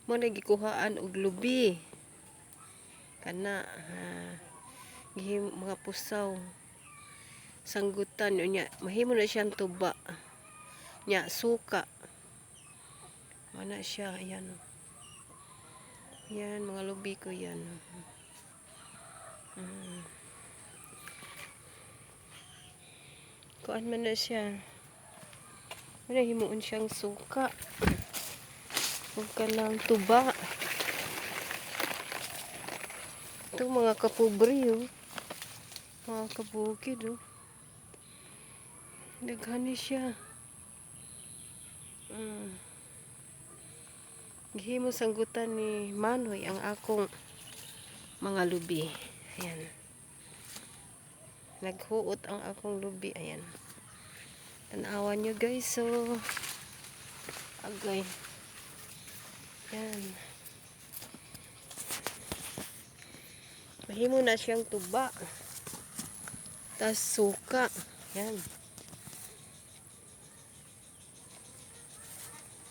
Mo nagikuhaan og lubi kana gihim mga pusaw sanggutan nya mahimo na siyang tuba nya suka mana siya. Ayan, yan mga lubi ko yan. Kuan man na siya, wala himuon siyang suka ug kanang tuba. Ito mga kapobre, mga kabukid, daghan ni siya. Gihimo sanggutan ni Manoy ang akong mga lubi. Ayan, naghuot ang akong lubi. Ayan, tanawan nyo guys. So agay, yan, mahimo na siyang tuba tas suka. Yan,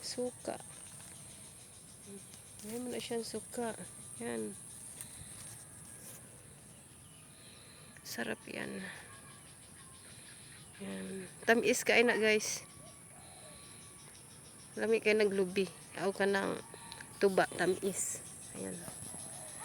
suka, mahimo na siyang suka. Yan, sarap yan. Yan, tamis kain na guys, lami kay naglubi aw kanang tuba tamis. Ayan.